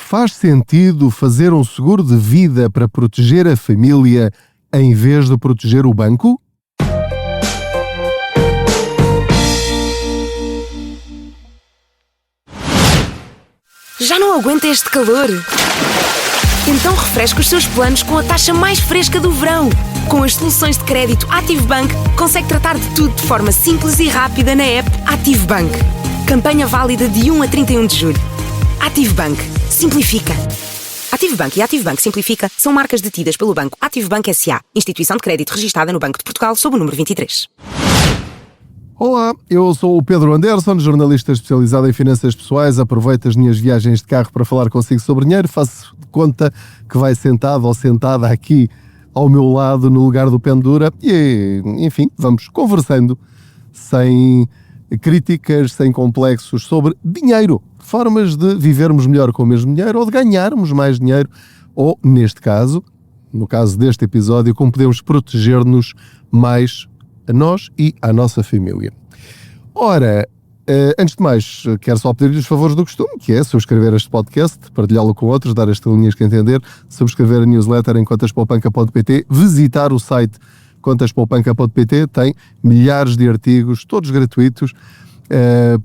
faz sentido fazer um seguro de vida para proteger a família em vez de proteger o banco? Já não aguenta este calor? Então refresca os seus planos com a taxa mais fresca do verão. Com as soluções de crédito ActiveBank, consegue tratar de tudo de forma simples e rápida na app ActiveBank. Campanha válida de 1 a 31 de julho. ActiveBank. Simplifica. ActiveBank e ActiveBank Simplifica são marcas detidas pelo banco ActiveBank S.A., instituição de crédito registada no Banco de Portugal sob o número 23. Olá, eu sou o Pedro Anderson, jornalista especializado em finanças pessoais. Aproveito as minhas viagens de carro para falar consigo sobre dinheiro. Faço de conta que vai sentado ou sentada aqui ao meu lado no lugar do Pendura e, enfim, vamos conversando sem críticas, sem complexos sobre dinheiro. Formas de vivermos melhor com o mesmo dinheiro ou de ganharmos mais dinheiro ou, neste caso, no caso deste episódio, como podemos proteger-nos mais a nós e à nossa família. Ora, antes de mais, quero só pedir-lhe os favores do costume, que é subscrever este podcast, partilhá-lo com outros, dar as estrelinhas que entender, subscrever a newsletter em contaspoupanca.pt, visitar o site contaspoupanca.pt, tem milhares de artigos, todos gratuitos,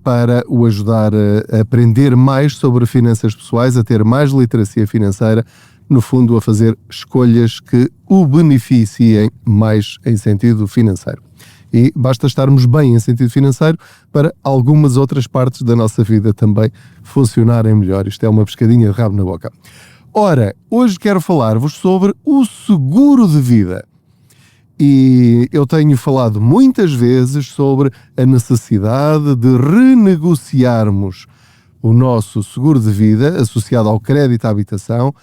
para o ajudar a aprender mais sobre finanças pessoais, a ter mais literacia financeira, no fundo a fazer escolhas que o beneficiem mais em sentido financeiro. E basta estarmos bem em sentido financeiro para algumas outras partes da nossa vida também funcionarem melhor. Isto é uma pescadinha de rabo na boca. Ora, hoje quero falar-vos sobre o seguro de vida. E eu tenho falado muitas vezes sobre a necessidade de renegociarmos o nosso seguro de vida associado ao crédito à habitação.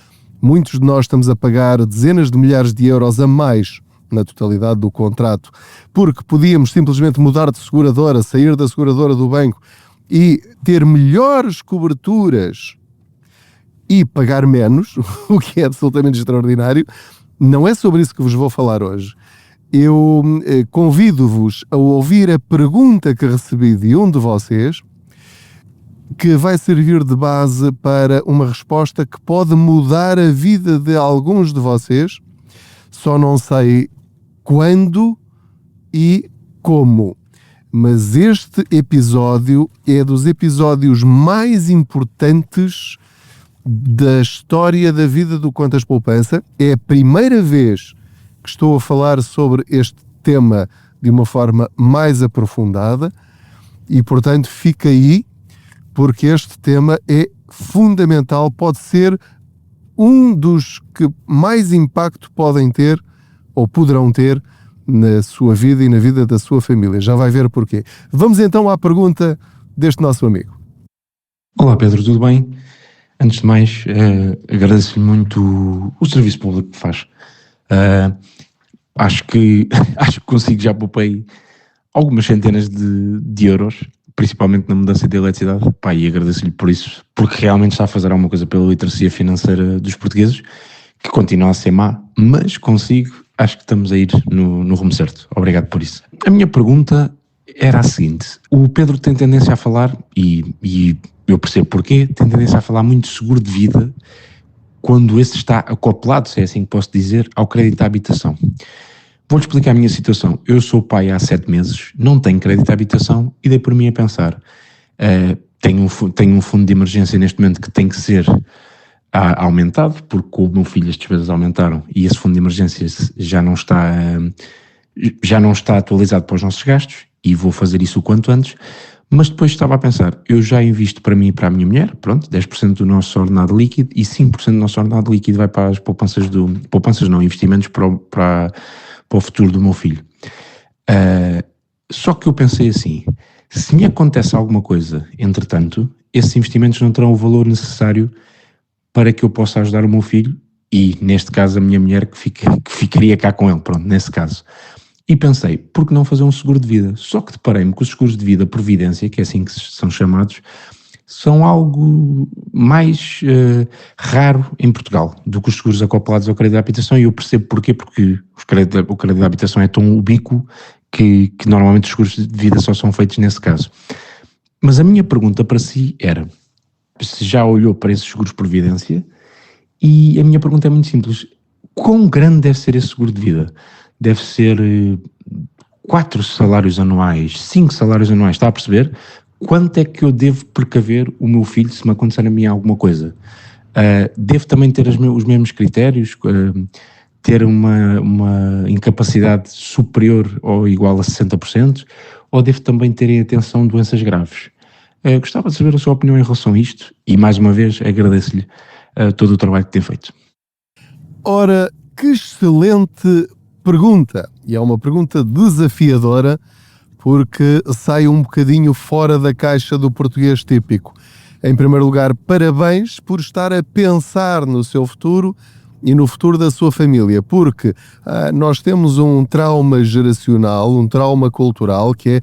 Muitos de nós estamos a pagar dezenas de milhares de euros a mais na totalidade do contrato, porque podíamos simplesmente mudar de seguradora, sair da seguradora do banco e ter melhores coberturas e pagar menos, o que é absolutamente extraordinário. Não é sobre isso que vos vou falar hoje. Eu convido-vos a ouvir a pergunta que recebi de um de vocês, que vai servir de base para uma resposta que pode mudar a vida de alguns de vocês. Só não sei quando e como. Mas este episódio é dos episódios mais importantes da história da vida do Contas Poupança. É a primeira vez que estou a falar sobre este tema de uma forma mais aprofundada e, portanto, fica aí, porque este tema é fundamental, pode ser um dos que mais impacto podem ter ou poderão ter na sua vida e na vida da sua família. Já vai ver porquê. Vamos então à pergunta deste nosso amigo. Olá Pedro, tudo bem? Antes de mais, agradeço-lhe muito o serviço público que faz. Acho que consigo, já poupei algumas centenas de euros, principalmente na mudança de eletricidade, e agradeço-lhe por isso, porque realmente está a fazer alguma coisa pela literacia financeira dos portugueses, que continua a ser má, mas acho que estamos a ir no rumo certo. Obrigado por isso. A minha pergunta era a seguinte: o Pedro tem tendência a falar, e eu percebo porquê, tem tendência a falar muito de seguro de vida, quando esse está acoplado, se é assim que posso dizer, ao crédito à habitação. Vou-lhe explicar a minha situação. Eu sou pai há 7 meses, não tenho crédito à habitação e dei por mim a pensar. Tenho um fundo de emergência neste momento que tem que ser aumentado, porque com o meu filho as despesas aumentaram e esse fundo de emergência já não está atualizado para os nossos gastos e vou fazer isso o quanto antes. Mas depois estava a pensar, eu já invisto para mim e para a minha mulher, pronto, 10% do nosso ordenado líquido e 5% do nosso ordenado líquido vai para as investimentos para o futuro do meu filho. Só que eu pensei assim, se me acontece alguma coisa, entretanto, esses investimentos não terão o valor necessário para que eu possa ajudar o meu filho e, neste caso, a minha mulher que ficaria cá com ele, pronto, nesse caso. E pensei, por que não fazer um seguro de vida? Só que deparei-me que os seguros de vida Providência, que é assim que são chamados, são algo mais raro em Portugal do que os seguros acoplados ao crédito à habitação, e eu percebo porquê, porque o crédito à habitação é tão ubíquo que normalmente os seguros de vida só são feitos nesse caso. Mas a minha pergunta para si era, se já olhou para esses seguros de previdência, e a minha pergunta é muito simples: quão grande deve ser esse seguro de vida? Deve ser 4 salários anuais, 5 salários anuais, está a perceber? Quanto é que eu devo precaver o meu filho se me acontecer a mim alguma coisa? Devo também ter os mesmos critérios, ter uma incapacidade superior ou igual a 60%, ou devo também ter em atenção doenças graves? Gostava de saber a sua opinião em relação a isto e, mais uma vez, agradeço-lhe todo o trabalho que tem feito. Ora, que excelente pergunta! E é uma pergunta desafiadora, porque sai um bocadinho fora da caixa do português típico. Em primeiro lugar, parabéns por estar a pensar no seu futuro e no futuro da sua família, porque nós temos um trauma geracional, um trauma cultural que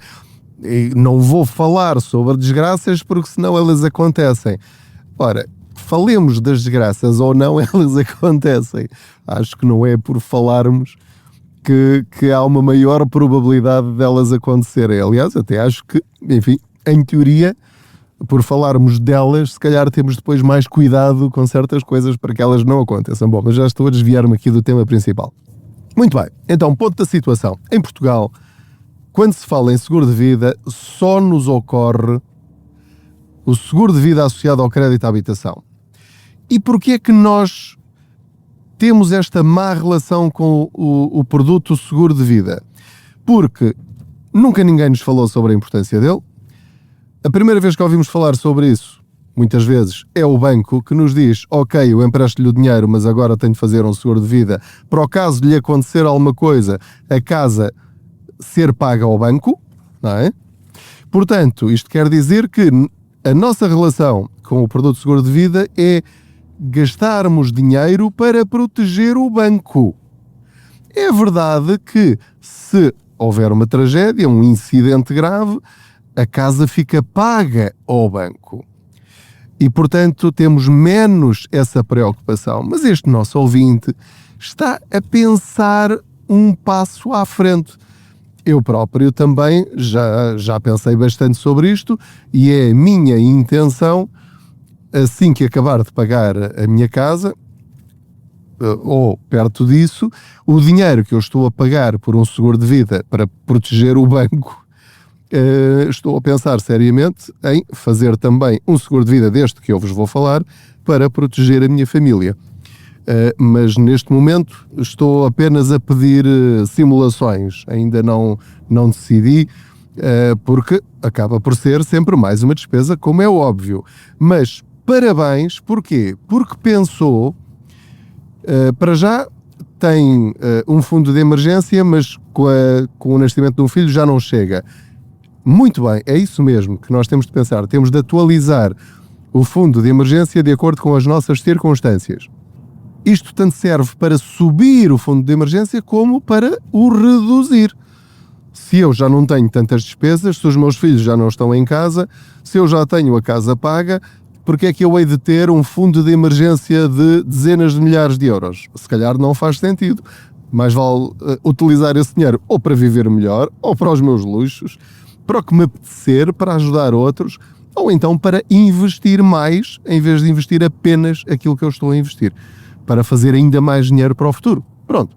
é, não vou falar sobre desgraças porque senão elas acontecem. Ora, falemos das desgraças ou não, elas acontecem. Acho que não é por falarmos que há uma maior probabilidade delas acontecerem. Aliás, até acho que, enfim, em teoria, por falarmos delas, se calhar temos depois mais cuidado com certas coisas para que elas não aconteçam. Bom, mas já estou a desviar-me aqui do tema principal. Muito bem, então, ponto da situação. Em Portugal, quando se fala em seguro de vida, só nos ocorre o seguro de vida associado ao crédito à habitação. E porquê é que nós temos esta má relação com o produto seguro de vida? Porque nunca ninguém nos falou sobre a importância dele. A primeira vez que ouvimos falar sobre isso, muitas vezes, é o banco que nos diz: ok, eu empresto-lhe o dinheiro, mas agora tenho de fazer um seguro de vida para o caso de lhe acontecer alguma coisa, a casa ser paga ao banco, não é? Portanto, isto quer dizer que a nossa relação com o produto seguro de vida é gastarmos dinheiro para proteger o banco. É verdade que se houver uma tragédia, um incidente grave, a casa fica paga ao banco. E, portanto, temos menos essa preocupação. Mas este nosso ouvinte está a pensar um passo à frente. Eu próprio também já pensei bastante sobre isto e é a minha intenção, assim que acabar de pagar a minha casa, ou perto disso, o dinheiro que eu estou a pagar por um seguro de vida para proteger o banco, estou a pensar seriamente em fazer também um seguro de vida deste que eu vos vou falar para proteger a minha família. Mas neste momento estou apenas a pedir simulações, ainda não decidi, porque acaba por ser sempre mais uma despesa, como é óbvio. Mas parabéns, porquê? Porque pensou, para já tem um fundo de emergência, mas com o nascimento de um filho já não chega. Muito bem, é isso mesmo que nós temos de pensar. Temos de atualizar o fundo de emergência de acordo com as nossas circunstâncias. Isto tanto serve para subir o fundo de emergência como para o reduzir. Se eu já não tenho tantas despesas, se os meus filhos já não estão em casa, se eu já tenho a casa paga, porque é que eu hei de ter um fundo de emergência de dezenas de milhares de euros? Se calhar não faz sentido. Mais vale utilizar esse dinheiro ou para viver melhor, ou para os meus luxos, para o que me apetecer, para ajudar outros, ou então para investir mais, em vez de investir apenas aquilo que eu estou a investir, para fazer ainda mais dinheiro para o futuro. Pronto.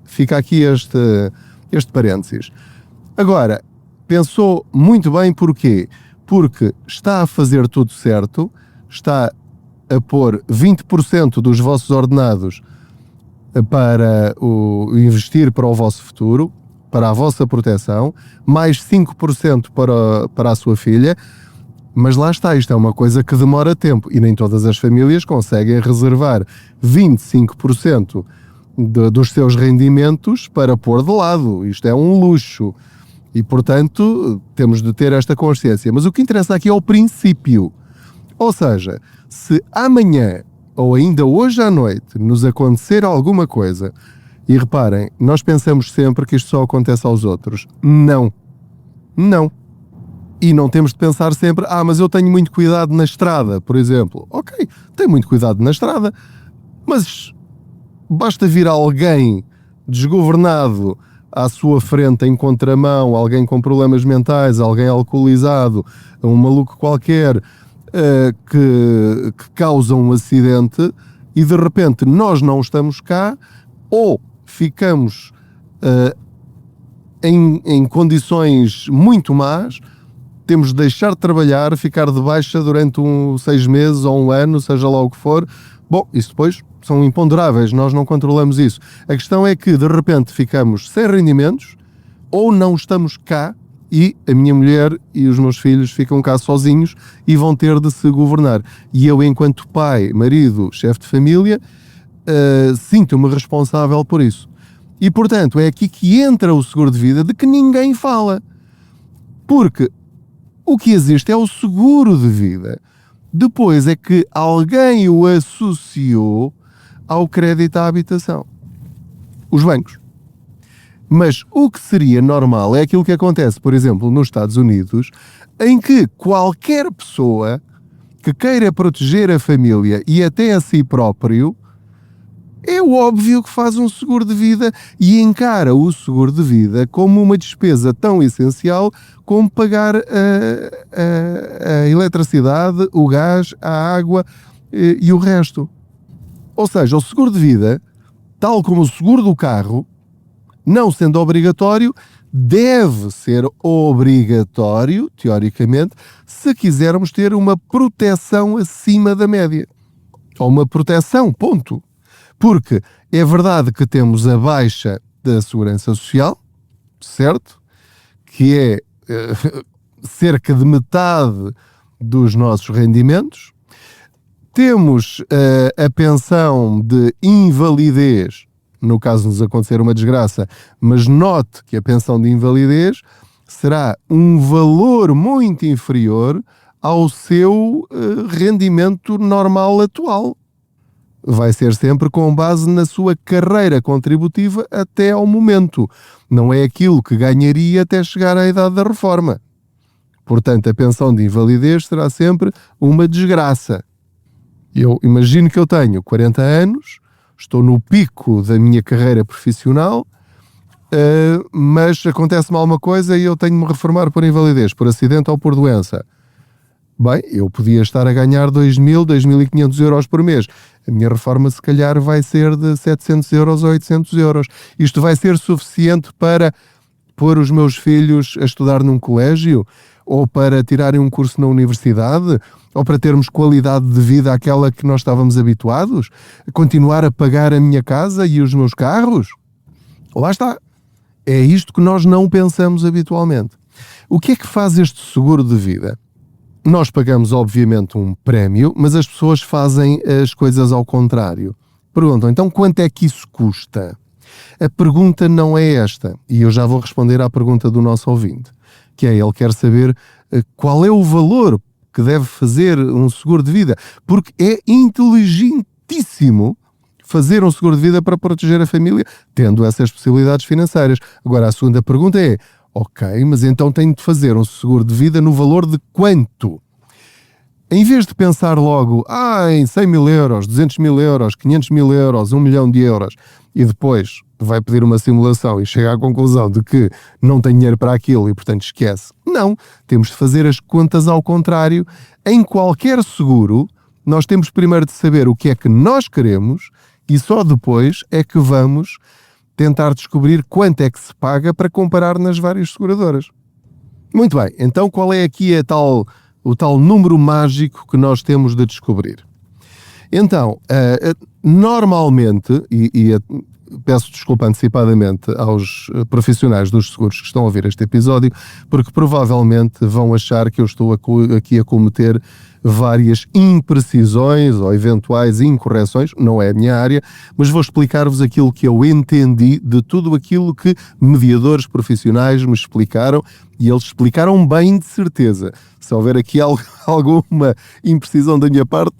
Fica aqui este parênteses. Agora, pensou muito bem porquê? Porque está a fazer tudo certo, está a pôr 20% dos vossos ordenados para investir para o vosso futuro, para a vossa proteção, mais 5% para a sua filha, mas lá está, isto é uma coisa que demora tempo e nem todas as famílias conseguem reservar 25% dos seus rendimentos para pôr de lado. Isto é um luxo e, portanto, temos de ter esta consciência. Mas o que interessa aqui é o princípio. Ou seja, se amanhã ou ainda hoje à noite nos acontecer alguma coisa, e reparem, nós pensamos sempre que isto só acontece aos outros. Não. Não. E não temos de pensar sempre, mas eu tenho muito cuidado na estrada, por exemplo. Ok, tenho muito cuidado na estrada, mas basta vir alguém desgovernado à sua frente em contramão, alguém com problemas mentais, alguém alcoolizado, um maluco qualquer, que causam um acidente e de repente nós não estamos cá ou ficamos em condições muito más, temos de deixar de trabalhar, ficar de baixa durante 6 meses ou 1 ano, seja lá o que for. Bom, isso depois são imponderáveis, nós não controlamos isso. A questão é que de repente ficamos sem rendimentos ou não estamos cá e a minha mulher e os meus filhos ficam cá sozinhos e vão ter de se governar. E eu, enquanto pai, marido, chefe de família, sinto-me responsável por isso. E, portanto, é aqui que entra o seguro de vida de que ninguém fala. Porque o que existe é o seguro de vida. Depois é que alguém o associou ao crédito à habitação. Os bancos. Mas o que seria normal é aquilo que acontece, por exemplo, nos Estados Unidos, em que qualquer pessoa que queira proteger a família e até a si próprio, é óbvio que faz um seguro de vida e encara o seguro de vida como uma despesa tão essencial como pagar a eletricidade, o gás, a água e o resto. Ou seja, o seguro de vida, tal como o seguro do carro, não sendo obrigatório, deve ser obrigatório, teoricamente, se quisermos ter uma proteção acima da média. Ou uma proteção, ponto. Porque é verdade que temos a baixa da Segurança Social, certo? Que é cerca de metade dos nossos rendimentos. Temos a pensão de invalidez, no caso de nos acontecer uma desgraça, mas note que a pensão de invalidez será um valor muito inferior ao seu rendimento normal atual. Vai ser sempre com base na sua carreira contributiva até ao momento. Não é aquilo que ganharia até chegar à idade da reforma. Portanto, a pensão de invalidez será sempre uma desgraça. Eu imagino que eu tenho 40 anos, estou no pico da minha carreira profissional, mas acontece-me alguma coisa e eu tenho de me reformar por invalidez, por acidente ou por doença. Bem, eu podia estar a ganhar 2.000, 2.500 euros por mês. A minha reforma, se calhar, vai ser de 700 euros ou 800 euros. Isto vai ser suficiente para pôr os meus filhos a estudar num colégio? Ou para tirarem um curso na universidade? Ou para termos qualidade de vida àquela que nós estávamos habituados? Continuar a pagar a minha casa e os meus carros? Lá está. É isto que nós não pensamos habitualmente. O que é que faz este seguro de vida? Nós pagamos, obviamente, um prémio, mas as pessoas fazem as coisas ao contrário. Perguntam, então, quanto é que isso custa? A pergunta não é esta, e eu já vou responder à pergunta do nosso ouvinte, que é, ele quer saber qual é o valor que deve fazer um seguro de vida, porque é inteligentíssimo fazer um seguro de vida para proteger a família, tendo essas possibilidades financeiras. Agora, a segunda pergunta é, ok, mas então tenho de fazer um seguro de vida no valor de quanto? Em vez de pensar logo, em 100 mil euros, 200 mil euros, 500 mil euros, 1 milhão de euros, e depois vai pedir uma simulação e chega à conclusão de que não tem dinheiro para aquilo e, portanto, esquece. Não, temos de fazer as contas ao contrário. Em qualquer seguro, nós temos primeiro de saber o que é que nós queremos e só depois é que vamos tentar descobrir quanto é que se paga para comparar nas várias seguradoras. Muito bem, então qual é aqui o tal número mágico que nós temos de descobrir? Então, normalmente, peço desculpa antecipadamente aos profissionais dos seguros que estão a ouvir este episódio, porque provavelmente vão achar que eu estou aqui a cometer várias imprecisões ou eventuais incorreções, não é a minha área, mas vou explicar-vos aquilo que eu entendi de tudo aquilo que mediadores profissionais me explicaram, e eles explicaram bem, de certeza. Se houver aqui alguma imprecisão da minha parte,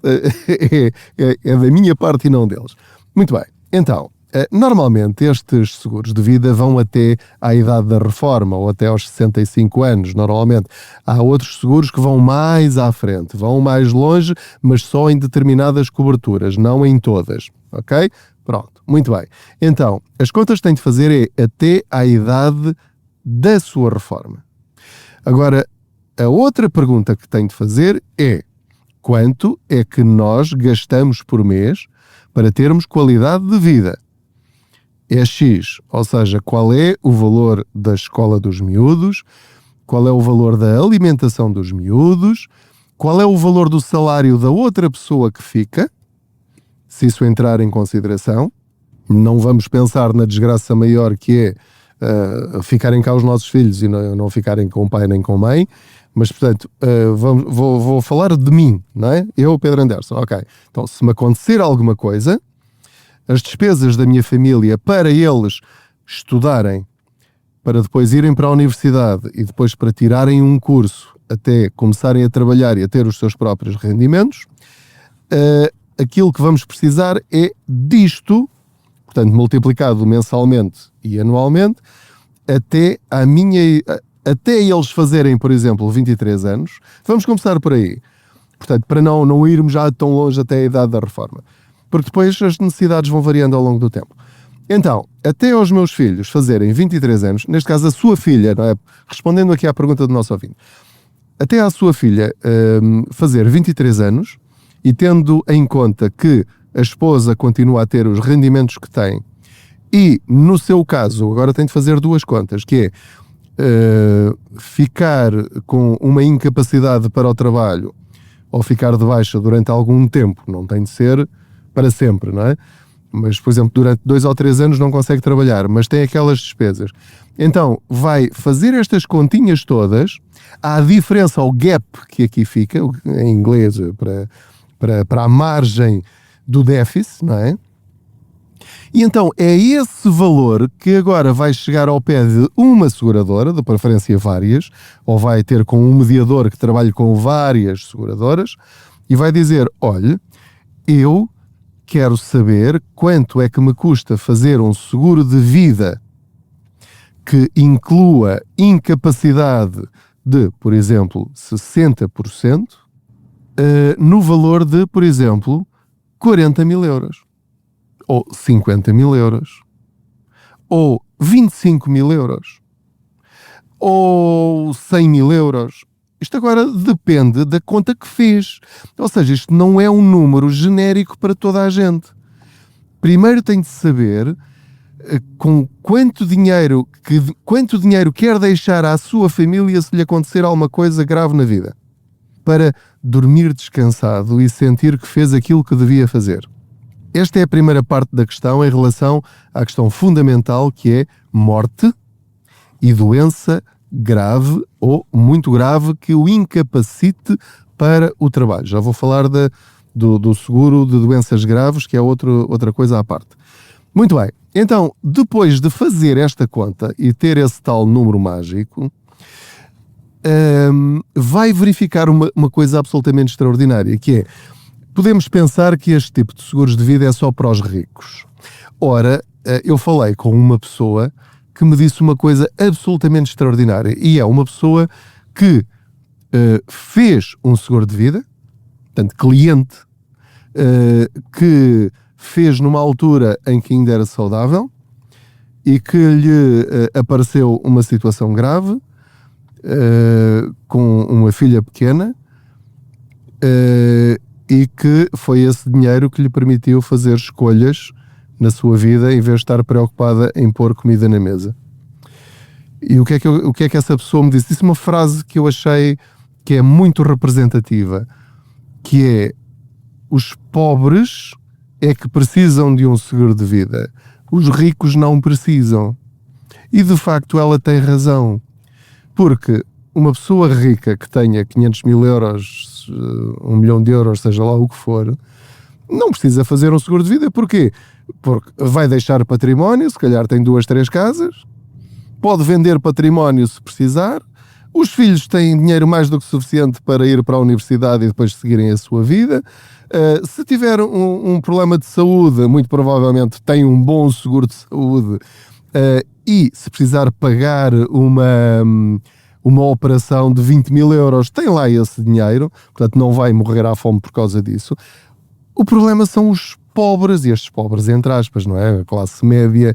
é da minha parte e não deles. Muito bem, então, normalmente estes seguros de vida vão até à idade da reforma ou até aos 65 anos, normalmente. Há outros seguros que vão mais à frente, vão mais longe, mas só em determinadas coberturas, não em todas, ok? Pronto, muito bem. Então, as contas que têm de fazer é até à idade da sua reforma. Agora, a outra pergunta que tem de fazer é, quanto é que nós gastamos por mês para termos qualidade de vida. É X, ou seja, qual é o valor da escola dos miúdos, qual é o valor da alimentação dos miúdos, qual é o valor do salário da outra pessoa que fica, se isso entrar em consideração. Não vamos pensar na desgraça maior que é ficarem cá os nossos filhos e não ficarem com pai nem com mãe, mas, portanto, vou falar de mim, não é? Eu, Pedro Anderson, ok. Então, se me acontecer alguma coisa, as despesas da minha família para eles estudarem, para depois irem para a universidade e depois para tirarem um curso até começarem a trabalhar e a ter os seus próprios rendimentos, aquilo que vamos precisar é disto, portanto, multiplicado mensalmente e anualmente, até eles fazerem, por exemplo, 23 anos. Vamos começar por aí. Portanto, para não irmos já tão longe até a idade da reforma. Porque depois as necessidades vão variando ao longo do tempo. Então, até aos meus filhos fazerem 23 anos, neste caso a sua filha, não é? Respondendo aqui à pergunta do nosso ouvinte, até à sua filha fazer 23 anos e tendo em conta que a esposa continua a ter os rendimentos que tem e, no seu caso, agora tem de fazer duas contas, que é ficar com uma incapacidade para o trabalho ou ficar de baixa durante algum tempo, não tem de ser para sempre, não é? Mas, por exemplo, durante 2 ou 3 anos não consegue trabalhar, mas tem aquelas despesas. Então, vai fazer estas continhas todas, há a diferença, o gap que aqui fica, em inglês, para a margem do déficit, não é? E então é esse valor que agora vai chegar ao pé de uma seguradora, de preferência várias, ou vai ter com um mediador que trabalhe com várias seguradoras, e vai dizer, olha, eu quero saber quanto é que me custa fazer um seguro de vida que inclua incapacidade de, por exemplo, 60%, no valor de, por exemplo, 40 mil euros, ou 50 mil euros, ou 25 mil euros, ou 100 mil euros. Isto agora depende da conta que fez. Ou seja, isto não é um número genérico para toda a gente. Primeiro tem de saber com quanto dinheiro quer deixar à sua família se lhe acontecer alguma coisa grave na vida, para dormir descansado e sentir que fez aquilo que devia fazer. Esta é a primeira parte da questão em relação à questão fundamental, que é morte e doença grave ou muito grave que o incapacite para o trabalho. Já vou falar do seguro de doenças graves, que é outra coisa à parte. Muito bem. Então, depois de fazer esta conta e ter esse tal número mágico, vai verificar uma coisa absolutamente extraordinária, que é, podemos pensar que este tipo de seguros de vida é só para os ricos. Ora, eu falei com uma pessoa que me disse uma coisa absolutamente extraordinária, e é uma pessoa que fez um seguro de vida, portanto, cliente, que fez numa altura em que ainda era saudável e que lhe apareceu uma situação grave, com uma filha pequena, e que foi esse dinheiro que lhe permitiu fazer escolhas na sua vida em vez de estar preocupada em pôr comida na mesa. E o que é que essa pessoa me disse? Disse uma frase que eu achei que é muito representativa, que é: os pobres é que precisam de um seguro de vida, os ricos não precisam. E de facto ela tem razão, porque uma pessoa rica que tenha 500 mil euros, 1 milhão de euros, seja lá o que for, não precisa fazer um seguro de vida. Porquê? Porque vai deixar património, se calhar tem 2, 3 casas, pode vender património se precisar, os filhos têm dinheiro mais do que suficiente para ir para a universidade e depois seguirem a sua vida. Se tiver um problema de saúde, muito provavelmente tem um bom seguro de saúde, e se precisar pagar uma operação de 20 mil euros, tem lá esse dinheiro, portanto não vai morrer à fome por causa disso. O problema são os pobres, e estes pobres entre aspas, não é? A classe média,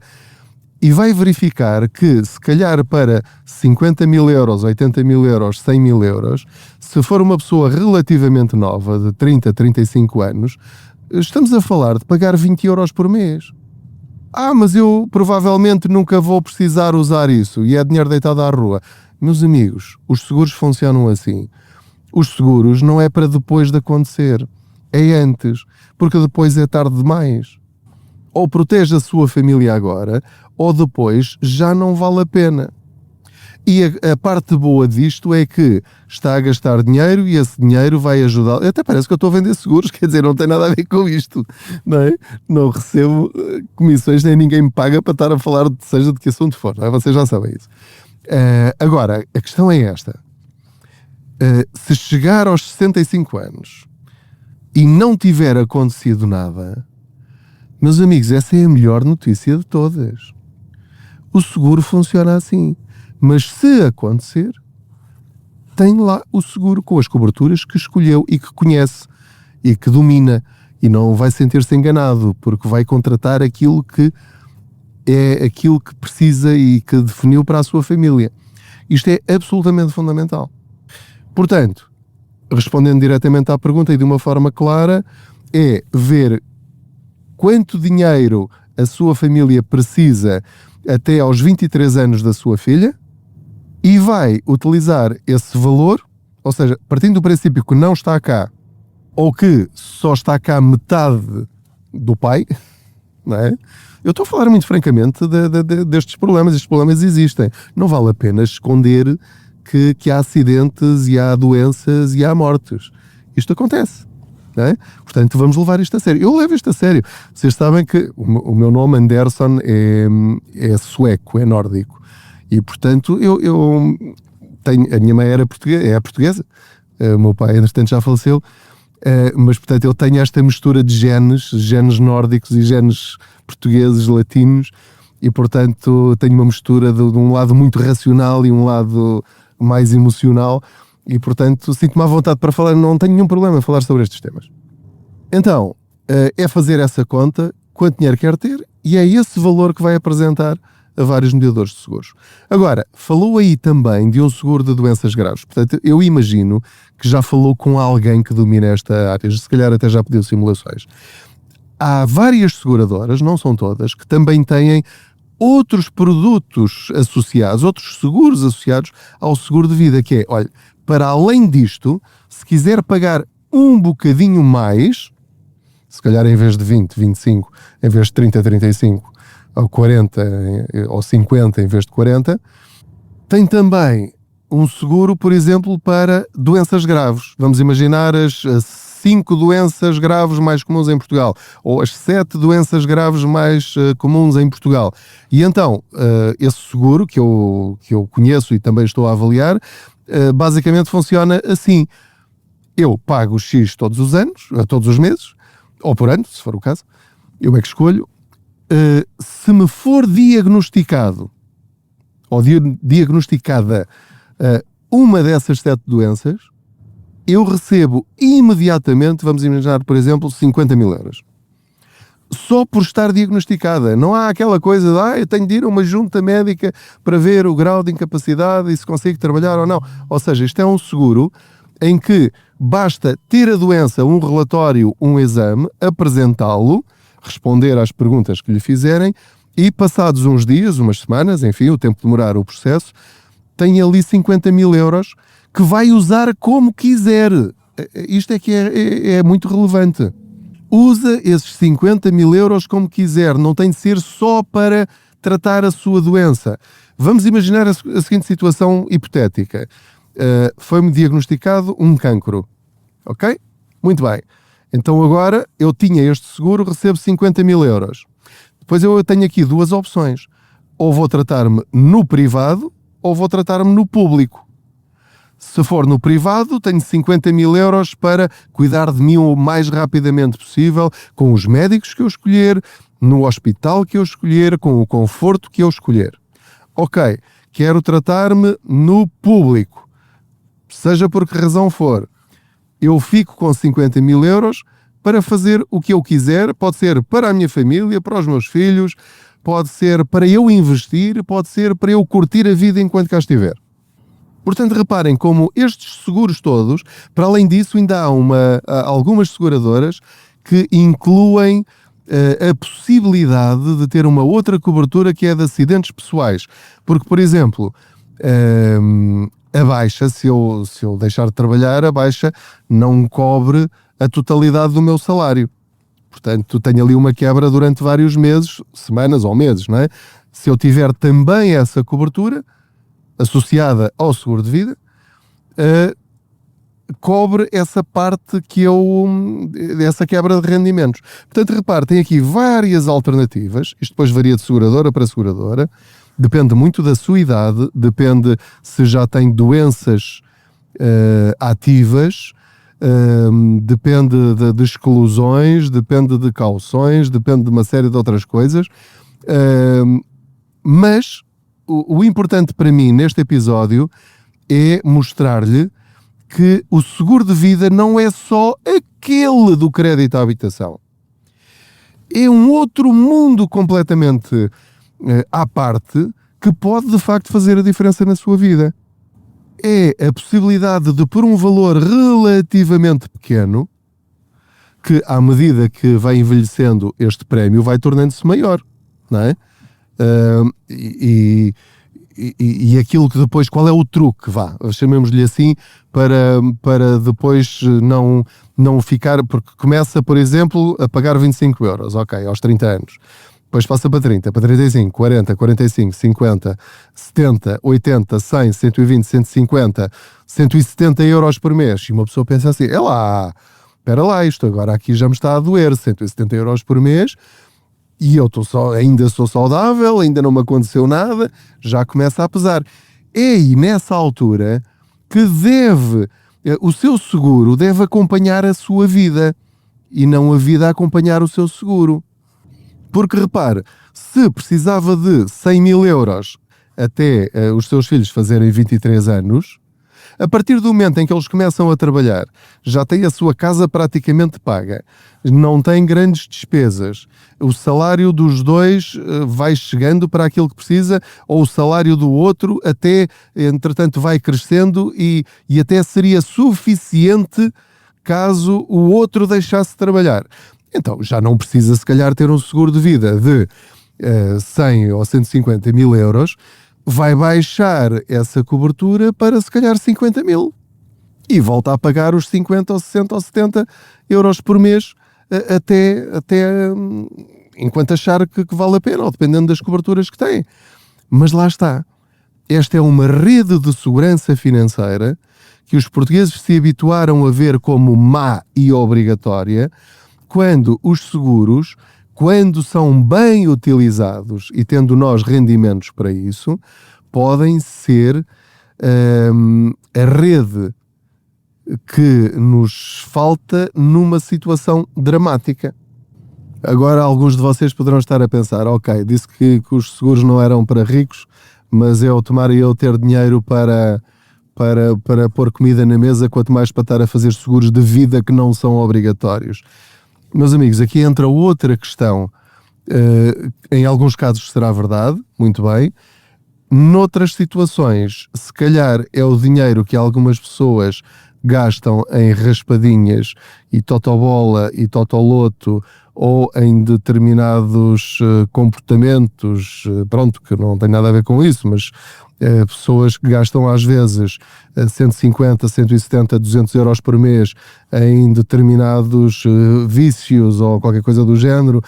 e vai verificar que, se calhar para 50 mil euros, 80 mil euros, 100 mil euros, se se for uma pessoa relativamente nova, de 30, 35 anos, estamos a falar de pagar 20 euros por mês. Mas eu provavelmente nunca vou precisar usar isso e é dinheiro deitado à rua. Meus amigos, os seguros funcionam assim. Os seguros não é para depois de acontecer, é antes, porque depois é tarde demais. Ou protege a sua família agora, ou depois já não vale a pena. E a parte boa disto é que está a gastar dinheiro e esse dinheiro vai ajudar. Até parece que eu estou a vender seguros, quer dizer, não tem nada a ver com isto, não é? Não recebo comissões, nem ninguém me paga para estar a falar seja de que assunto for, não é? Vocês já sabem isso. Agora, a questão é esta. Se chegar aos 65 anos e não tiver acontecido nada, meus amigos, essa é a melhor notícia de todas. O seguro funciona assim. Mas se acontecer, tem lá o seguro com as coberturas que escolheu e que conhece e que domina e não vai sentir-se enganado porque vai contratar aquilo que é aquilo que precisa e que definiu para a sua família. Isto é absolutamente fundamental. Portanto, respondendo diretamente à pergunta e de uma forma clara, é ver quanto dinheiro a sua família precisa até aos 23 anos da sua filha, e vai utilizar esse valor, ou seja, partindo do princípio que não está cá, ou que só está cá metade do pai, não é? Eu estou a falar muito francamente destes problemas. Estes problemas existem. Não vale a pena esconder que há acidentes e há doenças e há mortes. Isto acontece. Não é? Portanto, vamos levar isto a sério. Eu levo isto a sério. Vocês sabem que o meu nome, Anderson, é sueco, é nórdico. E, portanto, eu tenho... A minha mãe era portuguesa. O meu pai, entretanto, já faleceu. Mas, portanto, eu tenho esta mistura de genes nórdicos e genes portugueses, latinos. E, portanto, tenho uma mistura de um lado muito racional e um lado mais emocional. E, portanto, sinto-me à vontade para falar. Não tenho nenhum problema em falar sobre estes temas. Então, é fazer essa conta, quanto dinheiro quer ter, e é esse valor que vai apresentar a vários mediadores de seguros. Agora, falou aí também de um seguro de doenças graves. Portanto, eu imagino que já falou com alguém que domina esta área, se calhar até já pediu simulações. Há várias seguradoras, não são todas, que também têm outros produtos associados, outros seguros associados ao seguro de vida, que é, olha, para além disto, se quiser pagar um bocadinho mais, se calhar em vez de 20, 25, em vez de 30, 35, ou 40 ou 50 em vez de 40, tem também um seguro, por exemplo, para doenças graves. Vamos imaginar as 5 doenças graves mais comuns em Portugal, ou as 7 doenças graves mais comuns em Portugal. E então, esse seguro, que eu conheço e também estou a avaliar, basicamente funciona assim. Eu pago X todos os anos, todos os meses, ou por ano, se for o caso, eu é que escolho. Se me for diagnosticado ou diagnosticada uma dessas 7 doenças, eu recebo imediatamente, vamos imaginar, por exemplo, 50 mil euros. Só por estar diagnosticada. Não há aquela coisa de eu tenho de ir a uma junta médica para ver o grau de incapacidade e se consigo trabalhar ou não. Ou seja, isto é um seguro em que basta ter a doença, um relatório, um exame, apresentá-lo, responder às perguntas que lhe fizerem e passados uns dias, umas semanas, enfim, o tempo de demorar o processo, tem ali 50 mil euros que vai usar como quiser. Isto é que é muito relevante. Usa esses 50 mil euros como quiser, não tem de ser só para tratar a sua doença. Vamos imaginar a seguinte situação hipotética. Foi-me diagnosticado um cancro. Ok? Muito bem. Então agora eu tinha este seguro, recebo 50 mil euros. Depois eu tenho aqui 2 opções. Ou vou tratar-me no privado ou vou tratar-me no público. Se for no privado, tenho 50 mil euros para cuidar de mim o mais rapidamente possível, com os médicos que eu escolher, no hospital que eu escolher, com o conforto que eu escolher. Ok, quero tratar-me no público. Seja por que razão for. Eu fico com 50 mil euros para fazer o que eu quiser. Pode ser para a minha família, para os meus filhos, pode ser para eu investir, pode ser para eu curtir a vida enquanto cá estiver. Portanto, reparem como estes seguros todos, para além disso, ainda há algumas seguradoras que incluem a possibilidade de ter uma outra cobertura que é de acidentes pessoais. Porque, por exemplo, a baixa, se eu deixar de trabalhar, a baixa não cobre a totalidade do meu salário. Portanto, tenho ali uma quebra durante vários meses, semanas ou meses, não é? Se eu tiver também essa cobertura associada ao seguro de vida, cobre essa parte essa quebra de rendimentos. Portanto, repare, tem aqui várias alternativas, isto depois varia de seguradora para seguradora, depende muito da sua idade, depende se já tem doenças ativas, depende de exclusões, depende de cauções, depende de uma série de outras coisas, mas o importante para mim neste episódio é mostrar-lhe que o seguro de vida não é só aquele do crédito à habitação. É um outro mundo completamente à parte que pode de facto fazer a diferença na sua vida. É a possibilidade de, por um valor relativamente pequeno, que à medida que vai envelhecendo este prémio vai tornando-se maior, não é? E aquilo que depois, qual é o truque, chamemos-lhe assim, para depois não ficar, porque começa, por exemplo, a pagar 25 euros, ok, aos 30 anos. Depois passa para 30, para 35, 40, 45, 50, 70, 80, 100, 120, 150, 170 euros por mês. E uma pessoa pensa assim, espera lá, isto agora aqui já me está a doer, 170 euros por mês, e eu ainda sou saudável, ainda não me aconteceu nada, já começa a pesar. É aí nessa altura que o seu seguro deve acompanhar a sua vida e não a vida a acompanhar o seu seguro. Porque repare, se precisava de 100 mil euros até os seus filhos fazerem 23 anos, a partir do momento em que eles começam a trabalhar, já têm a sua casa praticamente paga, não têm grandes despesas, o salário dos dois vai chegando para aquilo que precisa, ou o salário do outro até, entretanto, vai crescendo e até seria suficiente caso o outro deixasse de trabalhar. Então já não precisa se calhar ter um seguro de vida de 100 ou 150 mil euros, vai baixar essa cobertura para se calhar 50 mil e volta a pagar os 50 ou 60 ou 70 euros por mês até enquanto achar que vale a pena, ou dependendo das coberturas que tem. Mas lá está. Esta é uma rede de segurança financeira que os portugueses se habituaram a ver como má e obrigatória, quando os seguros, quando são bem utilizados e tendo nós rendimentos para isso, podem ser a rede que nos falta numa situação dramática. Agora alguns de vocês poderão estar a pensar, ok, disse que os seguros não eram para ricos, mas tomara eu ter dinheiro para pôr comida na mesa, quanto mais para estar a fazer seguros de vida que não são obrigatórios. Meus amigos, aqui entra outra questão. Em alguns casos será verdade, muito bem. Noutras situações, se calhar é o dinheiro que algumas pessoas gastam em raspadinhas e totobola e totoloto, ou em determinados comportamentos, pronto, que não tem nada a ver com isso, mas pessoas que gastam às vezes 150, 170, 200 euros por mês em determinados vícios ou qualquer coisa do género,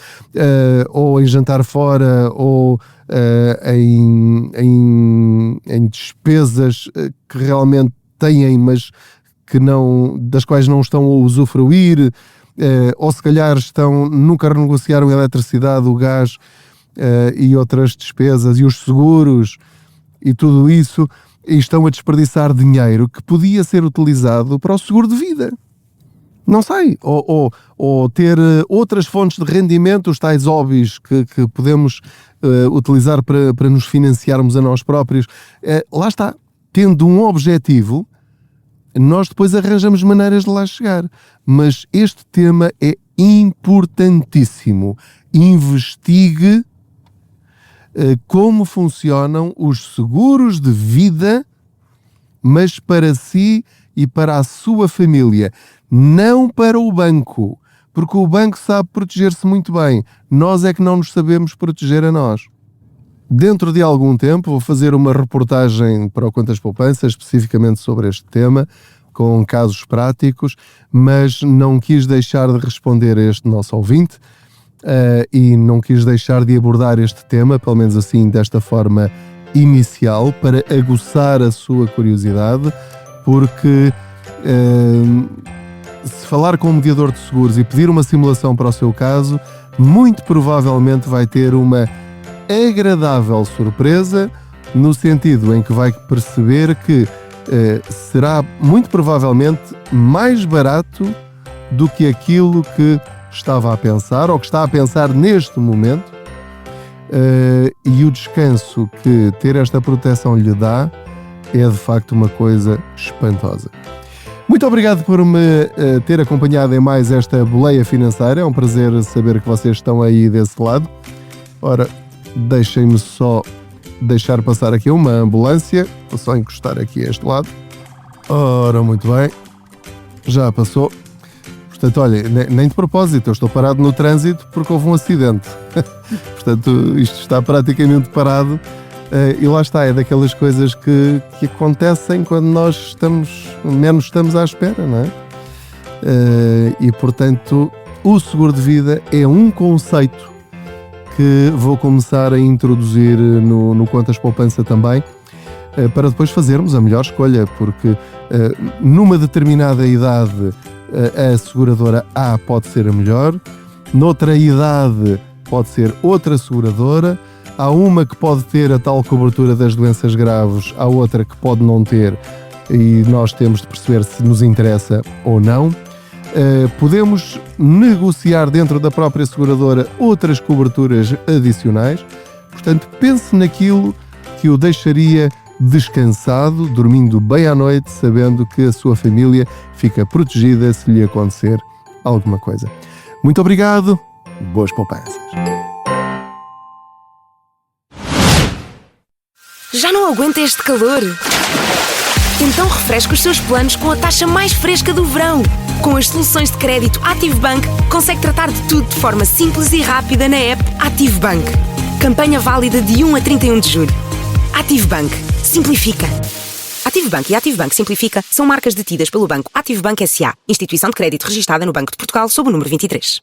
ou em jantar fora, ou em despesas que realmente têm, mas que das quais não estão a usufruir, ou se calhar nunca renegociaram a eletricidade, o gás e outras despesas e os seguros e tudo isso, e estão a desperdiçar dinheiro que podia ser utilizado para o seguro de vida. Não sei, ou ter outras fontes de rendimento, os tais hobbies que podemos utilizar para nos financiarmos a nós próprios. Lá está, tendo um objetivo, nós depois arranjamos maneiras de lá chegar. Mas este tema é importantíssimo. Investigue como funcionam os seguros de vida mas para si e para a sua família, não para o banco, porque o banco sabe proteger-se muito bem, nós é que não nos sabemos proteger a nós. Dentro de algum tempo vou fazer uma reportagem para o Contas Poupança especificamente sobre este tema, com casos práticos, mas não quis deixar de responder a este nosso ouvinte e não quis deixar de abordar este tema, pelo menos assim desta forma inicial, para aguçar a sua curiosidade, porque se falar com um mediador de seguros e pedir uma simulação para o seu caso, muito provavelmente vai ter uma agradável surpresa, no sentido em que vai perceber que será muito provavelmente mais barato do que aquilo que estava a pensar ou que está a pensar neste momento, e o descanso que ter esta proteção lhe dá é de facto uma coisa espantosa. Muito obrigado por me ter acompanhado em mais esta boleia financeira. É um prazer saber que vocês estão aí desse lado. Ora, deixem-me só deixar passar aqui uma ambulância. Vou só encostar aqui a este lado. Ora, muito bem. Já passou. Portanto, olha, nem de propósito, eu estou parado no trânsito porque houve um acidente. Portanto, isto está praticamente parado. E lá está, é daquelas coisas que acontecem quando nós menos estamos à espera, não é? E, portanto, o seguro de vida é um conceito que vou começar a introduzir no Contas Poupança também, para depois fazermos a melhor escolha, porque numa determinada idade a seguradora A pode ser a melhor, noutra idade pode ser outra seguradora, há uma que pode ter a tal cobertura das doenças graves, há outra que pode não ter, e nós temos de perceber se nos interessa ou não. Podemos negociar dentro da própria seguradora outras coberturas adicionais. Portanto, pense naquilo que o deixaria descansado, dormindo bem à noite, sabendo que a sua família fica protegida se lhe acontecer alguma coisa. Muito obrigado, boas poupanças. Já não aguenta este calor? Então refresca os seus planos com a taxa mais fresca do verão. Com as soluções de crédito AtiveBank, consegue tratar de tudo de forma simples e rápida na app AtiveBank. Campanha válida de 1 a 31 de julho. AtiveBank. Simplifica. AtiveBank e AtiveBank Simplifica são marcas detidas pelo banco AtiveBank S.A., instituição de crédito registada no Banco de Portugal sob o número 23.